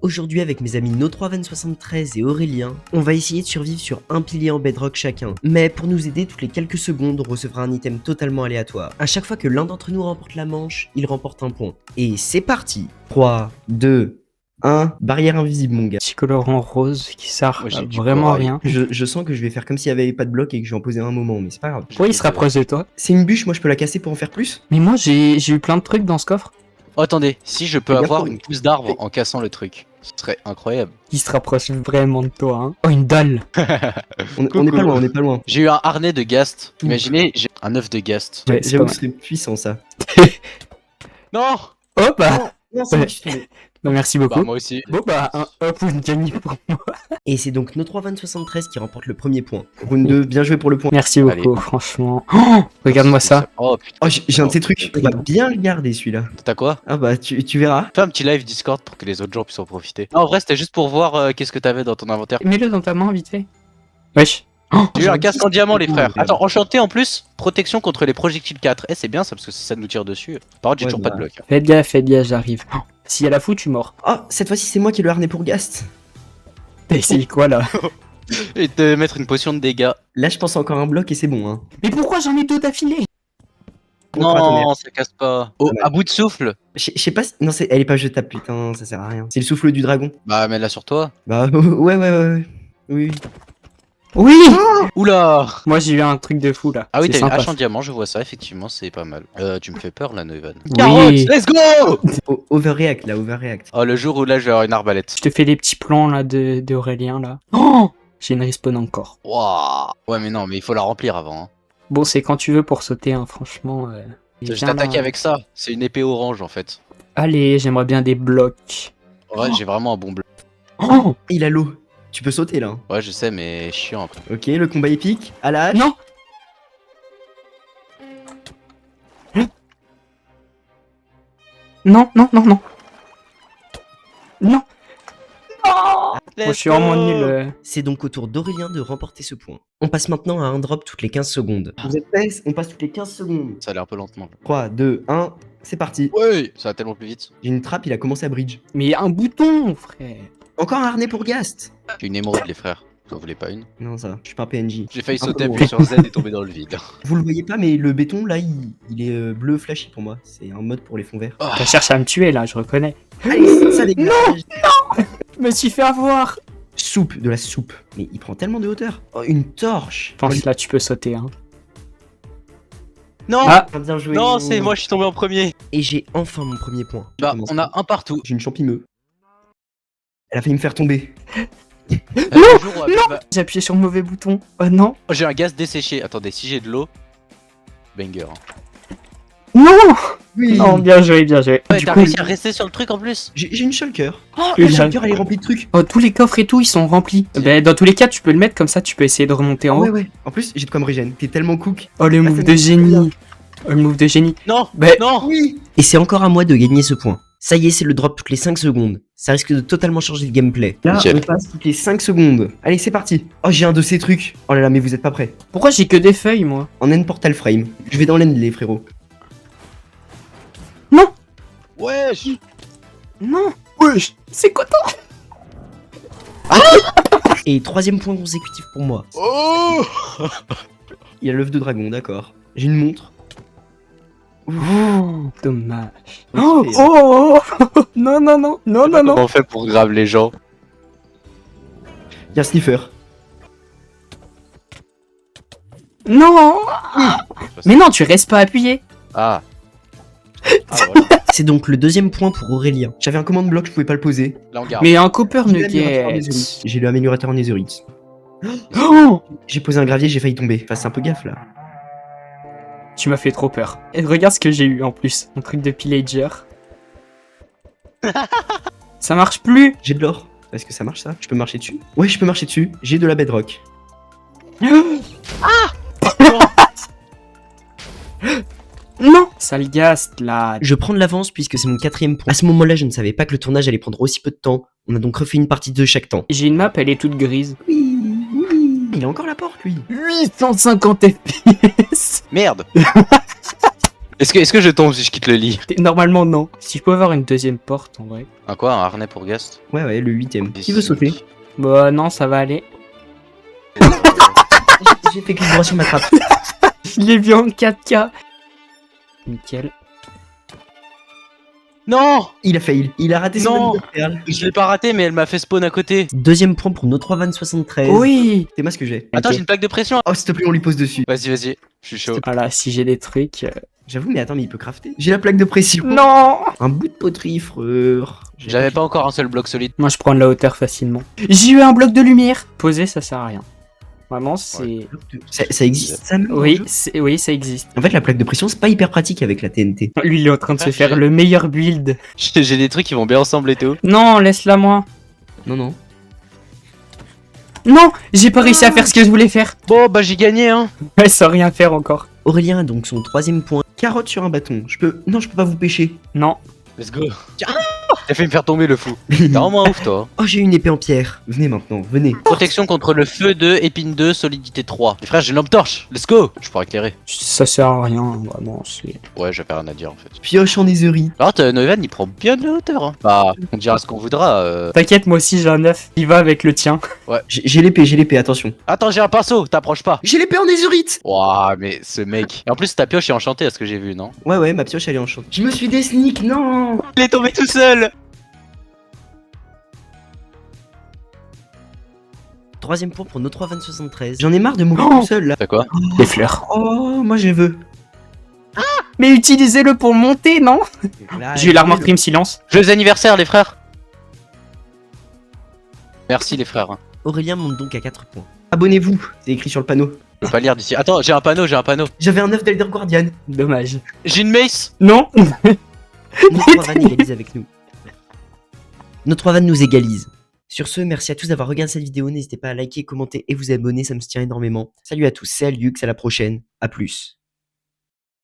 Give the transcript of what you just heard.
Aujourd'hui avec mes amis No3Van73 et Aurélien, on va essayer de survivre sur un pilier en bedrock chacun. Mais pour nous aider, toutes les quelques secondes, on recevra un item totalement aléatoire. À chaque fois que l'un d'entre nous remporte la manche, il remporte un point. Et c'est parti. 3, 2, 1, barrière invisible mon gars. Petit colorant rose qui sert Moi, j'ai du vraiment corail. rien. Je sens que je vais faire comme s'il n'y avait pas de bloc et que je vais en poser un moment, mais c'est pas grave. Pourquoi il se rapproche de toi? C'est une bûche, moi je peux la casser pour en faire plus? Mais moi j'ai eu plein de trucs dans ce coffre. Oh, attendez, si je peux Regarde avoir pour- une pousse d'arbre en cassant le truc, ce serait incroyable. Il se rapproche vraiment de toi. Hein. Oh, une dalle. On est pas loin, on est pas loin. J'ai eu un harnais de Ghast. Imaginez, j'ai un œuf de Ghast. Ouais, c'est J'avoue pas que c'est puissant ça. Non. Oh bah, Non, c'est moi qui suis tombé. bah merci beaucoup. Bah, moi aussi. Bon bah, un hop ou une gagné pour moi. Et c'est donc No3Van73 qui remporte le premier point. Round 2, bien joué pour le point. Merci Allez. beaucoup, franchement. Oh, regarde-moi ça. Oh putain. Oh, j'ai un de ces trucs. On va Regarde. bien le garder celui-là. T'as quoi? Ah bah, tu verras. Fais un petit live Discord pour que les autres gens puissent en profiter. Non, en vrai, c'était juste pour voir qu'est-ce que t'avais dans ton inventaire. Mets-le dans ta main vite fait. Wesh. Oh, J'ai eu un casque en diamant, les frères. Regarde. Attends, enchanté en plus, protection contre les projectiles 4. Eh, c'est bien ça parce que ça nous tire dessus. Par contre, j'ai Ouais, toujours bah. pas de bloc. faites gaffe, j'arrive. Oh, s'il y a la fou, tu mords. Oh, cette fois-ci, c'est moi qui ai le harnais pour Ghast. T'as essayé quoi là? Et de mettre une potion de dégâts. Là, je pense encore un bloc et c'est bon, hein. Mais pourquoi j'en ai deux d'affilée? Non, ça casse pas. Oh, Ouais. à bout de souffle. Je sais pas si... Non, elle est pas jetable, putain, ça sert à rien. C'est le souffle du dragon. Bah, mets-la sur toi. Bah, ouais. Oui. Oui. Oula. Moi j'ai eu un truc de fou là. Ah oui, C'est t'as une sympa. hache en diamant, je vois ça, effectivement, c'est pas mal. Tu me fais peur là, Neuvan. Oui. Let's go. Overreact, là, overreact. Oh, le jour où là, je vais avoir une arbalète. Je te fais des petits plans là de Aurélien là. Oh, j'ai une respawn encore. Waouh. Ouais, mais non, mais il faut la remplir avant. Hein. Bon, c'est quand tu veux pour sauter, hein, franchement. Je viens t'attaque là. avec ça. C'est une épée orange en fait. Allez, j'aimerais bien des blocs. Ouais, j'ai vraiment un bon bloc. Oh Il a l'eau. Tu peux sauter, là. Hein. Ouais, je sais, mais chiant après. Ok, le combat épique. À la hache. non. Non. Non. Moi, je suis vraiment nul. C'est donc au tour d'Aurélien de remporter ce point. On passe maintenant à un drop toutes les 15 secondes. Vous êtes prêts? On passe toutes les 15 secondes. Ça a l'air un peu lentement. 3, 2, 1, c'est parti. Ouais, ça va tellement plus vite. J'ai une trappe, il a commencé à bridge. Mais un bouton, frère. Encore un harnais pour Ghast. J'ai une émeraude, les frères. Vous en voulez pas une? Non, ça va, je suis pas un PNJ. J'ai failli Un peu sauter, loin. appuyer sur Z et tomber dans le vide. Vous le voyez pas, mais le béton, là, il est bleu flashy pour moi. C'est un mode pour les fonds verts. T'as cherché à me tuer là, je reconnais. Allez, ça dégage. Je me suis fait avoir. Soupe, de la soupe. Mais il prend tellement de hauteur. Oh, une torche. Je pense que là tu peux sauter. Hein. Non! Ah. Bien joué. Non, c'est moi, je suis tombé en premier. Et j'ai enfin mon premier point. Bah, on a un partout. J'ai une champimeux. Elle a failli me faire tomber. Le jour où Abel va- J'ai appuyé sur le mauvais bouton. Oh non. Oh, j'ai un gaz desséché. Attendez, si j'ai de l'eau. Banger. Hein. Non. Oui. Non, bien joué. Ouais, Du t'as coup, réussi à rester sur le truc en plus. J'ai une shulker. Oh, Il la a- shulker, elle est remplie de trucs. Oh, tous les coffres et tout, ils sont remplis. Ben, dans tous les cas, tu peux le mettre comme ça, tu peux essayer de remonter en haut. Ouais. En plus, j'ai de quoi me régène. T'es tellement cook. Oh, le move ça de me fait génie. Oh, le move de génie. Non, Ben, non. Oui. Et c'est encore à moi de gagner ce point. Ça y est, c'est le drop toutes les 5 secondes. Ça risque de totalement changer le gameplay. Là, Nickel. on passe toutes les 5 secondes. Allez, c'est parti. Oh, j'ai un de ces trucs. Oh là là, mais vous êtes pas prêts. pourquoi j'ai que des feuilles, moi? En end portal frame. Je vais dans l'end, les frérots. Wesh. Non. Wesh. C'est quoi toi? Et troisième point consécutif pour moi. Oh. Il y a l'œuf de dragon, d'accord. J'ai une montre. Oh, dommage. Oh, Oh, non. Comment on fait pour grave les gens? Il y a un sniffer. Non. Mais non, tu restes pas appuyé. Ah. Ah, voilà. C'est donc le deuxième point pour Aurélien. J'avais un commande bloc, je pouvais pas le poser. Là, on garde. Mais un copper J'ai l'améliorateur en nugget. netherite. J'ai l'améliorateur en netherite. Oh, J'ai posé un gravier, j'ai failli tomber. Enfin, c'est un peu gaffe là. tu m'as fait trop peur. Et regarde ce que j'ai eu en plus. Un truc de pillager. Ça marche plus. J'ai de l'or. Est-ce que ça marche ça? Je peux marcher dessus? Ouais, je peux marcher dessus. J'ai de la bedrock. Non. Sale gast là. Je prends de l'avance puisque c'est mon quatrième point. À ce moment-là, je ne savais pas que le tournage allait prendre aussi peu de temps. On a donc refait une partie de chaque temps. J'ai une map, elle est toute grise. Oui. Il a encore la porte, lui. 850 FPS. Merde. Est-ce que je tombe si je quitte le lit? Normalement, non. Si je peux avoir une deuxième porte, en vrai. Un quoi? Un harnais pour Gast? Ouais, le 8ème. Qui veut sauter? Bah non, ça va aller. J'ai fait clic droit sur ma trappe. Je l'ai vu en 4K. Nickel. Non! Il a fail. Il a raté son Non. ami de perle. Je l'ai pas raté, mais elle m'a fait spawn à côté. Deuxième point pour nos 3 vannes 73. Oui. C'est moi ce que j'ai. Attends, Ok. j'ai une plaque de pression. Oh, s'il te plaît, on lui pose dessus. Vas-y, vas-y. Je suis chaud. Voilà, si j'ai des trucs... J'avoue, mais attends, mais il peut crafter. J'ai la plaque de pression. Non. Un bout de poterie, frère. J'avais pas encore un seul bloc solide. Moi, je prends de la hauteur facilement. J'ai eu un bloc de lumière. Poser, ça sert à rien. Vraiment, c'est... Ça existe, ça même dans le Oui, jeu oui, ça existe. En fait, la plaque de pression, c'est pas hyper pratique avec la TNT. Lui, il est en train de se faire le meilleur build. J'ai des trucs qui vont bien ensemble et tout. Non, laisse-la moi. Non, non. Non, j'ai pas réussi à faire ce que je voulais faire. Bon, bah j'ai gagné, hein. Ouais, sans rien faire encore. Aurélien a donc son 3ème point. Carotte sur un bâton. Non, je peux pas vous pêcher. Non. Let's go. Tiens, t'as fait me faire tomber le fou. T'es vraiment un ouf, toi. Oh, j'ai une épée en pierre. Venez maintenant, venez. Protection contre le feu 2, épine 2, solidité 3. Les frères, j'ai une lampe torche. Let's go. Je pourrais éclairer. Ça sert à rien, vraiment. C'est... Ouais, j'avais rien à dire en fait. Pioche en netherite. Alors, Noevan, il prend bien de la hauteur. Hein. Bah, on dira ce qu'on voudra. T'inquiète, moi aussi j'ai un œuf. Il va avec le tien. J'ai l'épée, attention. Attends, j'ai un pinceau. T'approches pas. J'ai l'épée en netherite. Ouah, mais ce mec. Et en plus, ta pioche est enchantée à ce que j'ai vu, non? Ouais, ma pioche, elle est enchantée. Je me suis des sneak, non. Il est tombé tout seul. 3ème point pour nos 3 vannes 73. J'en ai marre de mourir Oh. tout seul là. T'as quoi? Les fleurs. Oh, moi je veux. Mais utilisez-le pour monter, non? Là, J'ai eu l'armor prime silence. Joyeux anniversaire, les frères. Merci, les frères. Aurélien monte donc à 4 points. Abonnez-vous, c'est écrit sur le panneau. Je peux pas lire d'ici. Attends, j'ai un panneau. J'avais un œuf d'Elder Guardian. Dommage. J'ai une mace. Non. Nos 3 vannes égalisent avec nous. Nos 3 vannes nous égalisent. Sur ce, merci à tous d'avoir regardé cette vidéo. N'hésitez pas à liker, commenter et vous abonner, ça me tient énormément. Salut à tous, c'est Aliux, à la prochaine. À plus.